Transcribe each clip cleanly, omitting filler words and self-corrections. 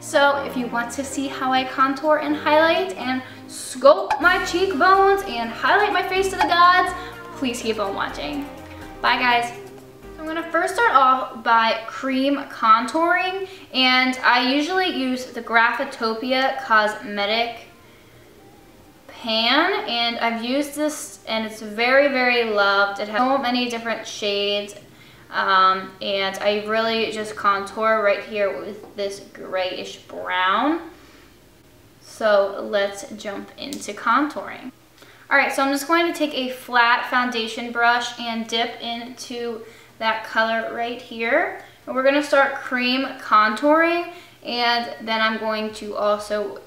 So if you want to see how I contour and highlight and sculpt my cheekbones and highlight my face to the gods, please keep on watching. Bye guys. So I'm gonna first start off by cream contouring, and I usually use the Graphitopia Cosmetic pan, and I've used this and it's very, very loved. It has so many different shades, and I really just contour right here with this grayish brown. So let's jump into contouring. All right, so I'm just going to take a flat foundation brush and dip into that color right here. And we're gonna start cream contouring, and then I'm going to also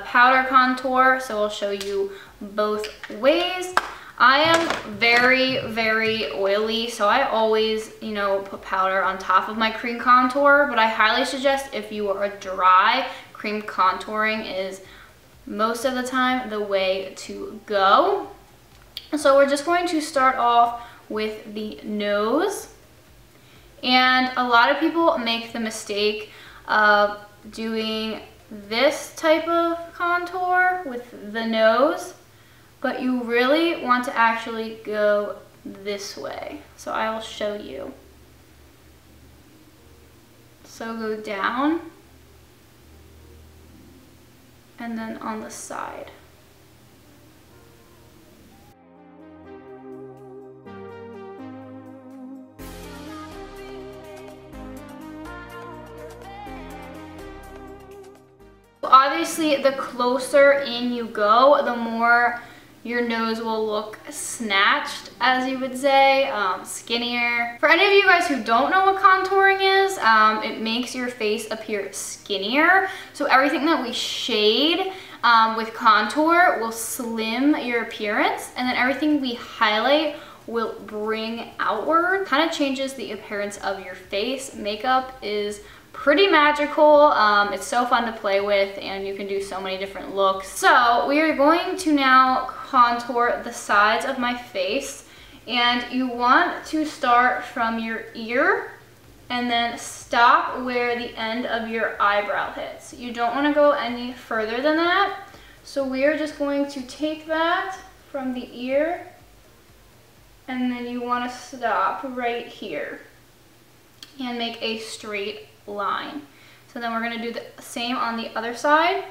powder contour, so I'll show you both ways. I am very, very oily, so I always, put powder on top of my cream contour, but I highly suggest if you are dry, cream contouring is most of the time the way to go. So we're just going to start off with the nose, and a lot of people make the mistake of doing this type of contour with the nose, but you really want to actually go this way. So I will show you. So go down and then on the side. Obviously, the closer in you go, the more your nose will look snatched, as you would say, skinnier. For any of you guys who don't know what contouring is, it makes your face appear skinnier. So everything that we shade with contour will slim your appearance, and then everything we highlight will bring outward. Kind of changes the appearance of your face. Makeup is pretty magical. It's so fun to play with, and you can do so many different looks. So we are going to now contour the sides of my face, and you want to start from your ear and then stop where the end of your eyebrow hits. You don't want to go any further than that. So we are just going to take that from the ear, and then you want to stop right here and make a straight line. So then we're going to do the same on the other side.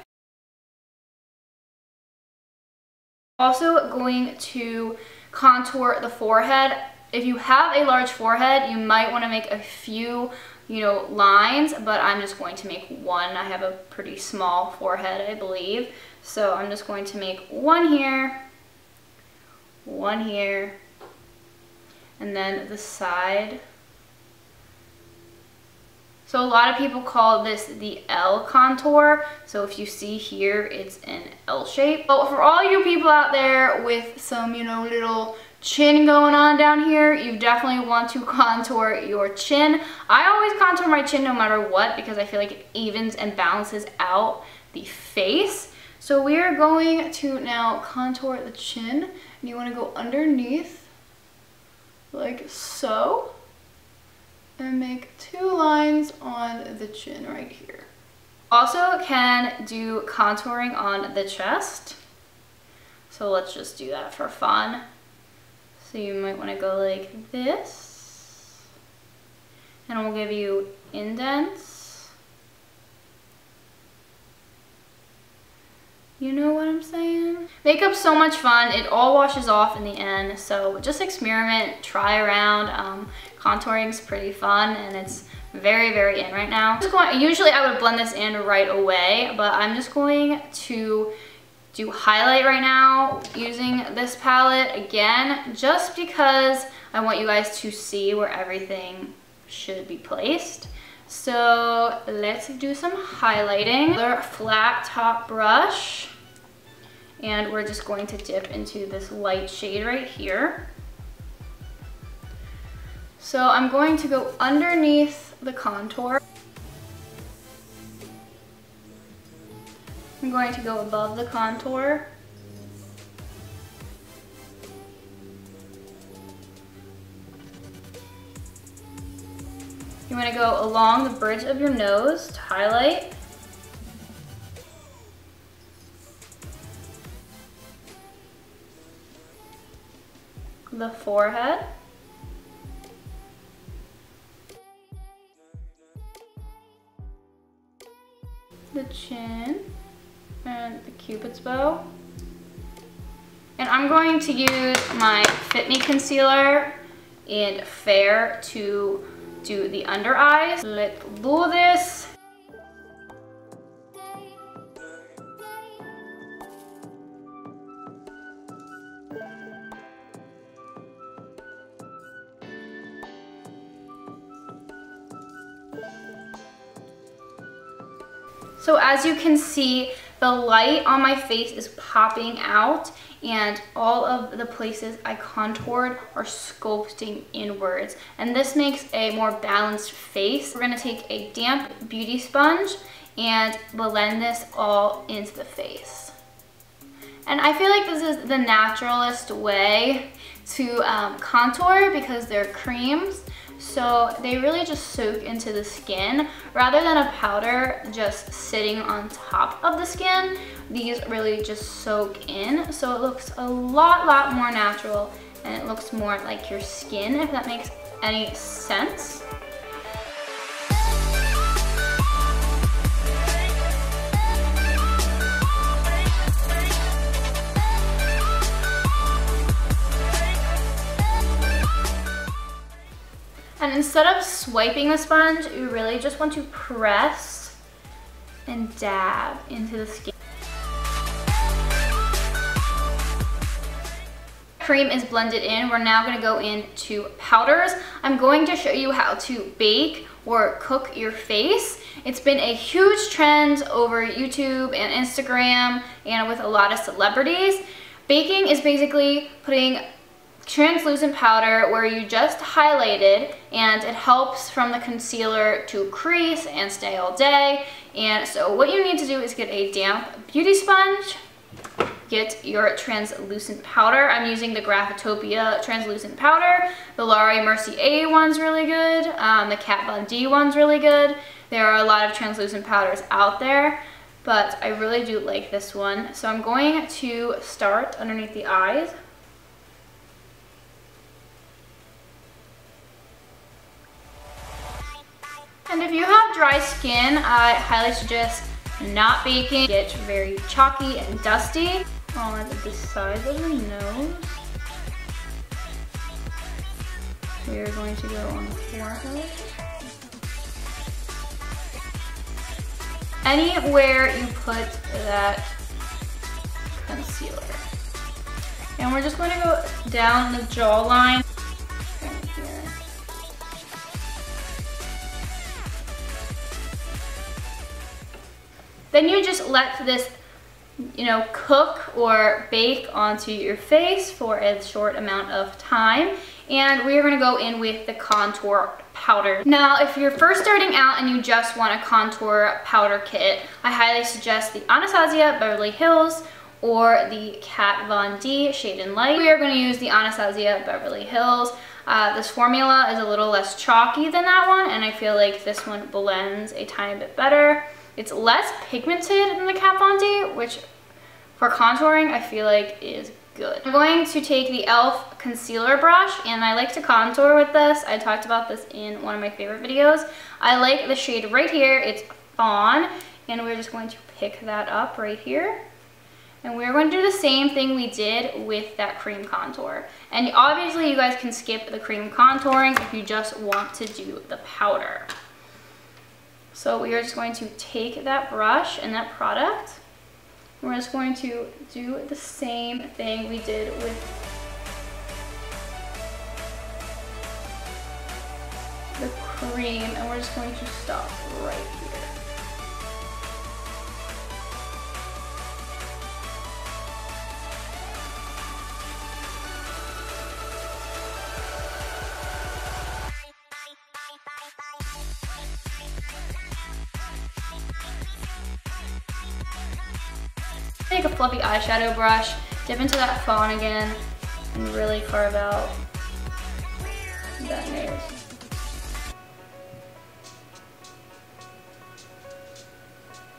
Also going to contour the forehead. If you have a large forehead, you might want to make a few, lines, but I'm just going to make one. I have a pretty small forehead, I believe. So I'm just going to make one here, and then the side. So a lot of people call this the L contour. So if you see here, it's an L shape. But for all you people out there with some, little chin going on down here, you definitely want to contour your chin. I always contour my chin no matter what, because I feel like it evens and balances out the face. So we are going to now contour the chin, and you want to go underneath like so, and make two lines on the chin right here. Also can do contouring on the chest. So let's just do that for fun. So you might want to go like this, and we'll give you indents. You know what I'm saying? Makeup's so much fun. It all washes off in the end. So just experiment, try around. Contouring's pretty fun, and it's very, very in right now. Usually I would blend this in right away, but I'm just going to do highlight right now using this palette again, just because I want you guys to see where everything should be placed. So let's do some highlighting. Another flat top brush, and we're just going to dip into this light shade right here. So I'm going to go underneath the contour. I'm going to go above the contour. You want to go along the bridge of your nose to highlight. the forehead. The chin and the Cupid's bow. And I'm going to use my Fit Me concealer in Fair to do the under eyes. Let's do this. So as you can see, the light on my face is popping out and all of the places I contoured are sculpting inwards. And this makes a more balanced face. We're gonna take a damp beauty sponge and blend this all into the face. And I feel like this is the naturalist way to contour because they're creams. So they really just soak into the skin rather than a powder just sitting on top of the skin. These really just soak in, so it looks a lot more natural and it looks more like your skin, if that makes any sense. And instead of swiping the sponge, you really just want to press and dab into the skin. Cream is blended in. We're now going to go into powders. I'm going to show you how to bake or cook your face. It's been a huge trend over YouTube and Instagram and with a lot of celebrities. Baking is basically putting translucent powder where you just highlighted, and it helps from the concealer to crease and stay all day. And so what you need to do is get a damp beauty sponge, get your translucent powder. I'm using the Graphitopia translucent powder. The Laura Mercier one's really good. The Kat Von D one's really good. There are a lot of translucent powders out there, but I really do like this one. So I'm going to start underneath the eyes. And if you have dry skin, I highly suggest not baking. It gets very chalky and dusty on the sides of the nose. We are going to go on the forehead. Anywhere you put that concealer. And we're just going to go down the jawline. Then you just let this, cook or bake onto your face for a short amount of time. And we're gonna go in with the contour powder. Now, if you're first starting out and you just want a contour powder kit, I highly suggest the Anastasia Beverly Hills or the Kat Von D Shade and Light. We are gonna use the Anastasia Beverly Hills. This formula is a little less chalky than that one, and I feel like this one blends a tiny bit better. It's less pigmented than the Kat Von D, which for contouring I feel like is good. I'm going to take the e.l.f. concealer brush, and I like to contour with this. I talked about this in one of my favorite videos. I like the shade right here. It's Fawn, and we're just going to pick that up right here. And we're going to do the same thing we did with that cream contour. And obviously you guys can skip the cream contouring if you just want to do the powder. So we are just going to take that brush and that product. We're just going to do the same thing we did with the cream, and we're just going to stop right here. Take a fluffy eyeshadow brush, dip into that fawn again, and really carve out that nose.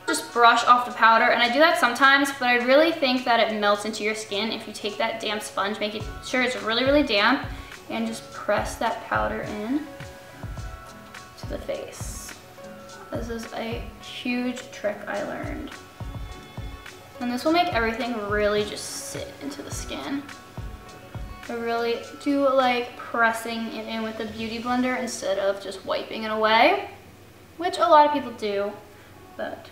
Just just brush off the powder, and I do that sometimes, but I really think that it melts into your skin if you take that damp sponge, make it sure it's really, really damp, and just press that powder in to the face. This is a huge trick I learned. And this will make everything really just sit into the skin. I really do like pressing it in with the Beauty Blender instead of just wiping it away, which a lot of people do, but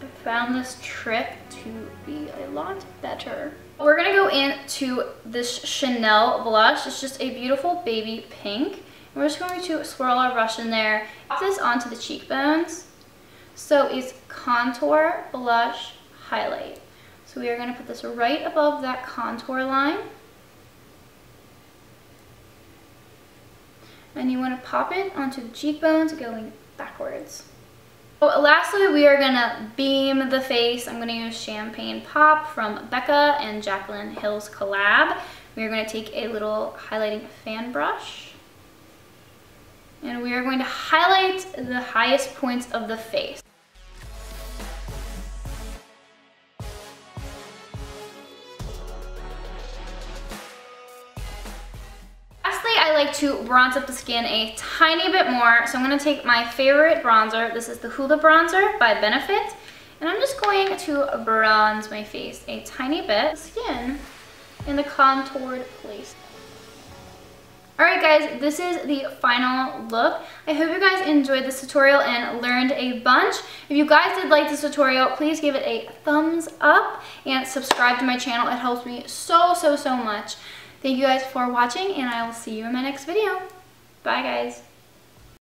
I found this trick to be a lot better. We're gonna go into this Chanel blush. It's just a beautiful baby pink. And we're just going to swirl our brush in there, put this onto the cheekbones. So it's contour, blush, highlight. So we are gonna put this right above that contour line. And you want to pop it onto the cheekbones going backwards. So lastly, we are gonna beam the face. I'm gonna use Champaign Pop from Becca and Jaclyn Hill's collab. We are gonna take a little highlighting fan brush, and we are going to highlight the highest points of the face. I like to bronze up the skin a tiny bit more, so I'm going to take my favorite bronzer. This is the Hoola bronzer by Benefit, and I'm just going to bronze my face a tiny bit, skin in the contoured place. Alright guys, this is the final look. I hope you guys enjoyed this tutorial and learned a bunch. If you guys did like this tutorial, please give it a thumbs up and subscribe to my channel. It helps me so much. Thank you guys for watching, and I will see you in my next video. Bye guys.